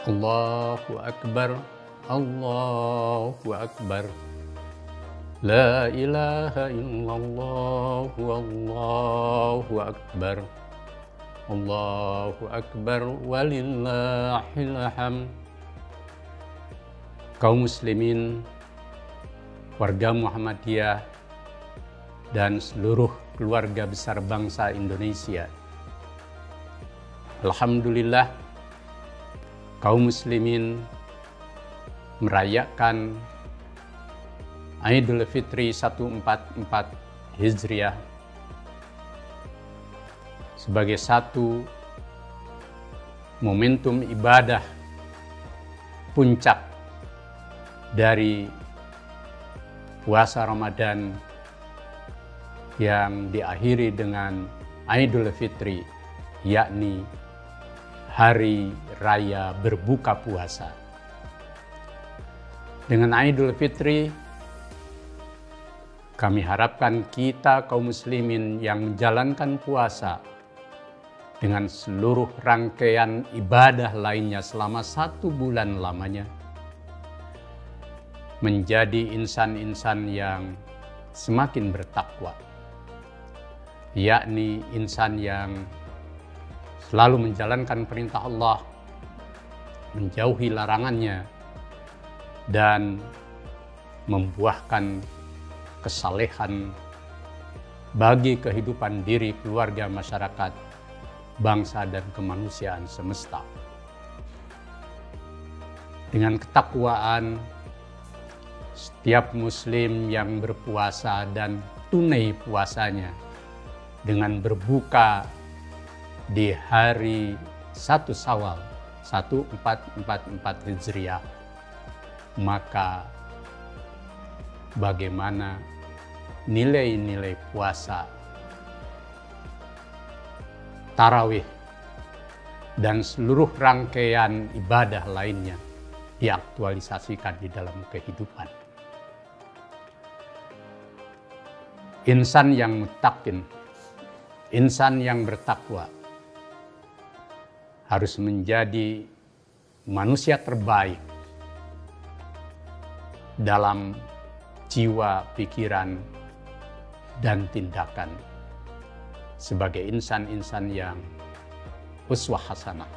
Allahu Akbar, Allahu Akbar. La ilaha illallah, Allahu Akbar. Allahu Akbar, walillahil hamd. Kaum muslimin, warga Muhammadiyah, dan seluruh keluarga besar bangsa Indonesia. Alhamdulillah, kaum muslimin merayakan Idul Fitri 1444 Hijriah sebagai satu momentum ibadah puncak dari puasa Ramadan yang diakhiri dengan Idul Fitri, yakni hari raya berbuka puasa. Dengan Idul Fitri, kami harapkan kita kaum muslimin yang menjalankan puasa dengan seluruh rangkaian ibadah lainnya selama 1 bulan lamanya menjadi insan-insan yang semakin bertakwa, yakni insan yang selalu menjalankan perintah Allah, menjauhi larangannya, dan membuahkan kesalehan bagi kehidupan diri, keluarga, masyarakat, bangsa, dan kemanusiaan semesta. Dengan ketakwaan, setiap muslim yang berpuasa dan tunai puasanya dengan berbuka di hari 1 Syawal 1444 Hijriah, maka bagaimana nilai-nilai puasa, tarawih, dan seluruh rangkaian ibadah lainnya diaktualisasikan di dalam kehidupan. Insan yang muttaqin, insan yang bertakwa, harus menjadi manusia terbaik dalam jiwa, pikiran, dan tindakan sebagai insan-insan yang uswah hasanah,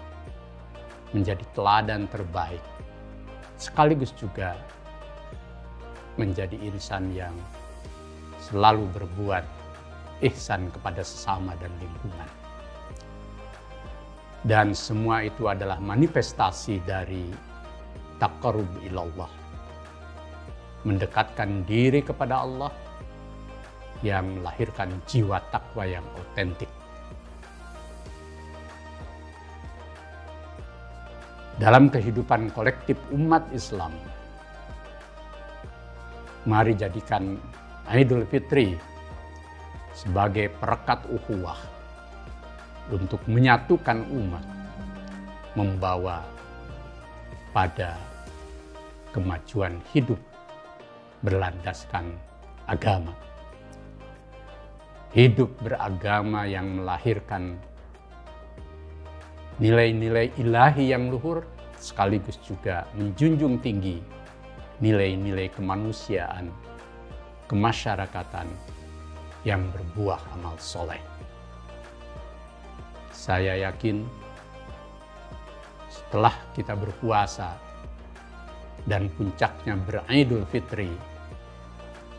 menjadi teladan terbaik, sekaligus juga menjadi insan yang selalu berbuat ihsan kepada sesama dan lingkungan. Dan semua itu adalah manifestasi dari taqarrub ilallah, mendekatkan diri kepada Allah yang melahirkan jiwa takwa yang otentik. Dalam kehidupan kolektif umat Islam, mari jadikan Idul Fitri sebagai perekat ukhuwah untuk menyatukan umat, membawa pada kemajuan hidup berlandaskan agama. Hidup beragama yang melahirkan nilai-nilai ilahi yang luhur, sekaligus juga menjunjung tinggi nilai-nilai kemanusiaan, kemasyarakatan yang berbuah amal soleh. Saya yakin setelah kita berpuasa dan puncaknya beridul fitri,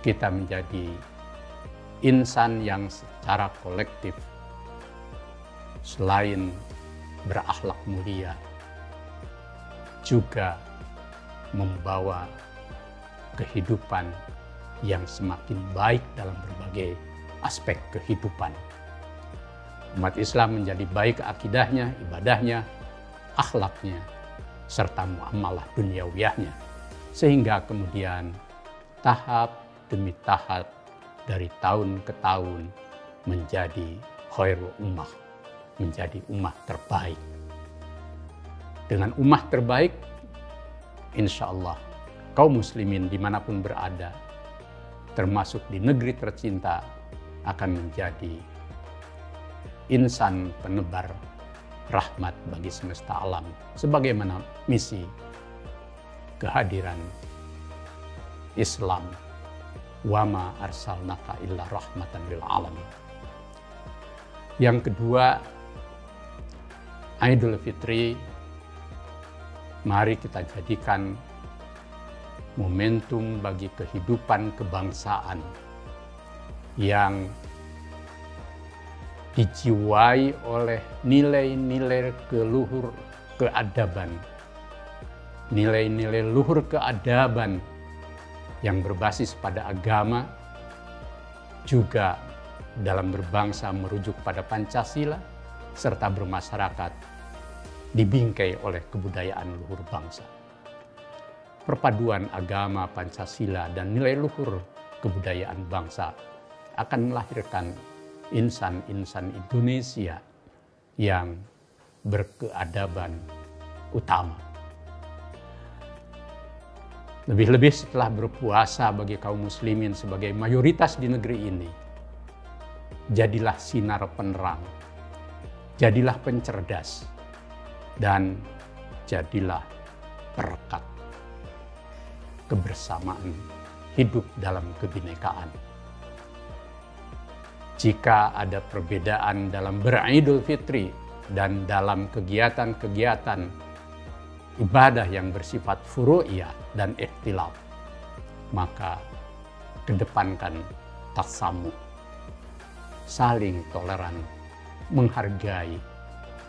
kita menjadi insan yang secara kolektif selain berakhlak mulia, juga membawa kehidupan yang semakin baik dalam berbagai aspek kehidupan. Umat Islam menjadi baik akidahnya, ibadahnya, akhlaknya, serta muamalah duniawiyahnya, sehingga kemudian tahap demi tahap dari tahun ke tahun menjadi khairul ummah, menjadi ummah terbaik. Dengan ummah terbaik, insya Allah kaum muslimin dimanapun berada, termasuk di negeri tercinta, akan menjadi insan penebar rahmat bagi semesta alam, sebagaimana misi kehadiran Islam, wa ma arsalnaka illa rahmatan lil alamin. Yang kedua, Idul Fitri, mari kita jadikan momentum bagi kehidupan kebangsaan yang dijiwai oleh nilai-nilai keluhur keadaban, nilai-nilai luhur keadaban yang berbasis pada agama, juga dalam berbangsa merujuk pada Pancasila, serta bermasyarakat dibingkai oleh kebudayaan luhur bangsa. Perpaduan agama, Pancasila, dan nilai luhur kebudayaan bangsa akan melahirkan insan-insan Indonesia yang berkeadaban utama. Lebih-lebih setelah berpuasa bagi kaum muslimin sebagai mayoritas di negeri ini, jadilah sinar penerang, jadilah pencerdas, dan jadilah perekat kebersamaan hidup dalam kebinekaan. Jika ada perbedaan dalam beridul fitri dan dalam kegiatan-kegiatan ibadah yang bersifat furu'iyah dan ikhtilaf, maka kedepankan tasamu, saling toleran, menghargai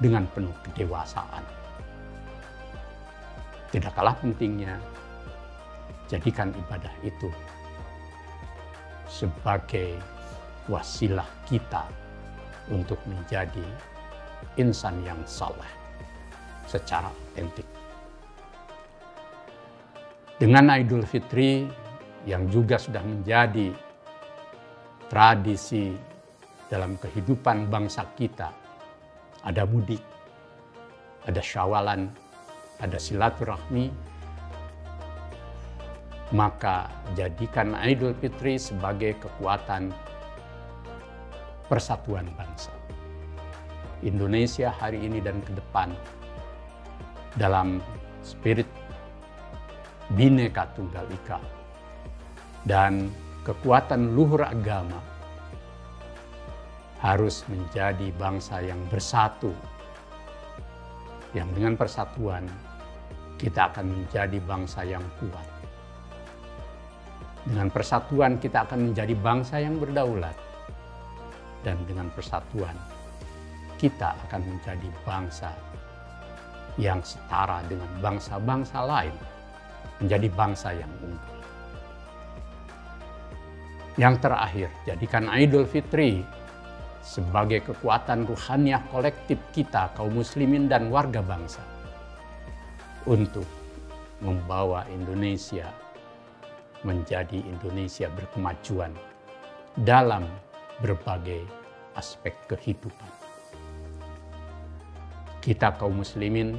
dengan penuh kedewasaan. Tidak kalah pentingnya, jadikan ibadah itu sebagai wasilah kita untuk menjadi insan yang saleh secara otentik. Dengan Idul Fitri yang juga sudah menjadi tradisi dalam kehidupan bangsa kita, ada mudik, ada syawalan, ada silaturahmi, maka jadikan Idul Fitri sebagai kekuatan persatuan bangsa Indonesia hari ini dan ke depan dalam spirit Bhinneka Tunggal Ika dan kekuatan luhur agama harus menjadi bangsa yang bersatu, yang dengan persatuan kita akan menjadi bangsa yang kuat. Dengan persatuan kita akan menjadi bangsa yang berdaulat. Dan dengan persatuan, kita akan menjadi bangsa yang setara dengan bangsa-bangsa lain, menjadi bangsa yang unggul. Yang terakhir, jadikan Idul Fitri sebagai kekuatan ruhaniah kolektif kita, kaum muslimin dan warga bangsa, untuk membawa Indonesia menjadi Indonesia berkemajuan dalam berbagai aspek kehidupan. Kita kaum muslimin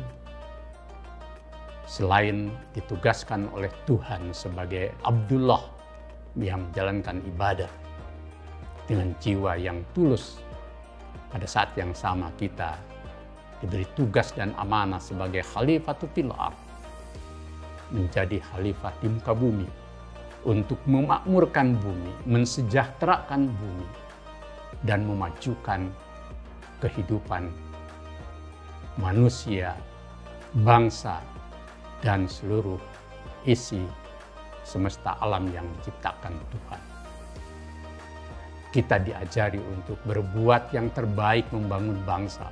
selain ditugaskan oleh Tuhan sebagai Abdullah yang menjalankan ibadah dengan jiwa yang tulus, pada saat yang sama kita diberi tugas dan amanah sebagai khalifatul fil ardh, menjadi khalifah di muka bumi untuk memakmurkan bumi, mensejahterakan bumi, dan memajukan kehidupan manusia, bangsa, dan seluruh isi semesta alam yang diciptakan Tuhan. Kita diajari untuk berbuat yang terbaik membangun bangsa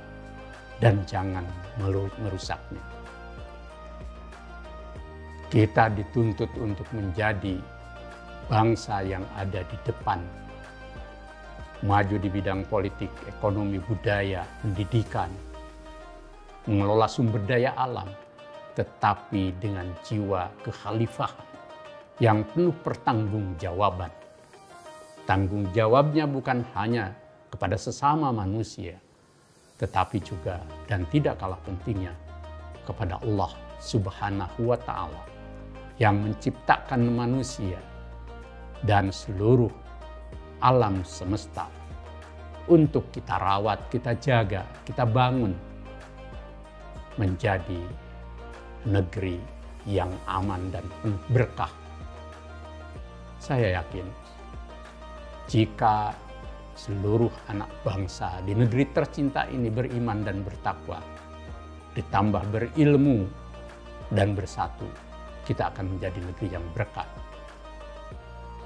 dan jangan merusaknya. Kita dituntut untuk menjadi bangsa yang ada di depan, maju di bidang politik, ekonomi, budaya, pendidikan, mengelola sumber daya alam, tetapi dengan jiwa kekhalifahan yang penuh pertanggungjawaban. Tanggung jawabnya bukan hanya kepada sesama manusia, tetapi juga dan tidak kalah pentingnya kepada Allah Subhanahu wa Ta'ala yang menciptakan manusia dan seluruh alam semesta untuk kita rawat, kita jaga, kita bangun menjadi negeri yang aman dan penuh berkah. Saya yakin jika seluruh anak bangsa di negeri tercinta ini beriman dan bertakwa, ditambah berilmu dan bersatu, kita akan menjadi negeri yang berkah.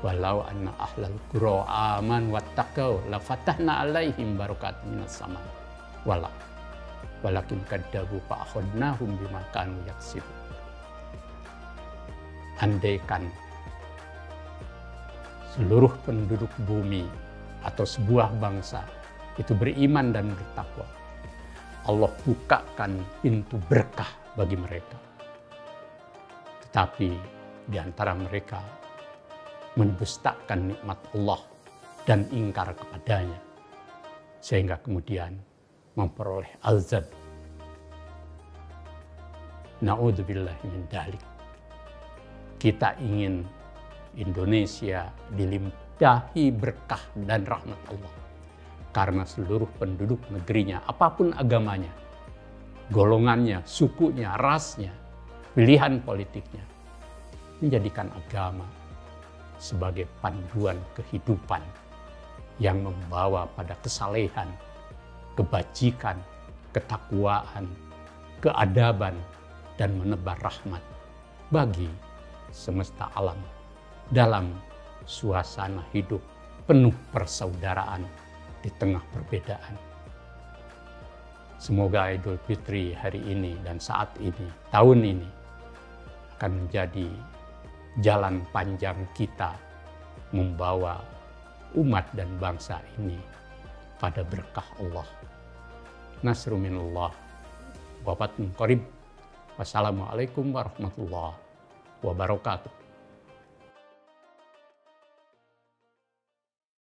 Walau anna ahlal qura aman wattaqau la fatahna alaihim barakatin minas sama walakin kadzabu fa akhadnahum bima kanu yaksibun. Andaikan seluruh penduduk bumi atau sebuah bangsa itu beriman dan bertakwa, Allah bukakan pintu berkah bagi mereka. Tetapi di antara mereka mendustakan nikmat Allah dan ingkar kepadanya, sehingga kemudian memperoleh azab. Na'udzubillahi min dzalik. Kita ingin Indonesia dilimpahi berkah dan rahmat Allah, karena seluruh penduduk negerinya, apapun agamanya, golongannya, sukunya, rasnya, pilihan politiknya, menjadikan agama sebagai panduan kehidupan yang membawa pada kesalehan, kebajikan, ketakwaan, keadaban, dan menebar rahmat bagi semesta alam dalam suasana hidup penuh persaudaraan di tengah perbedaan. Semoga Idul Fitri hari ini dan saat ini, tahun ini, akan menjadi jalan panjang kita membawa umat dan bangsa ini pada berkah Allah. Nasru minallah wa fatun qarib. Wassalamualaikum warahmatullahi wabarakatuh.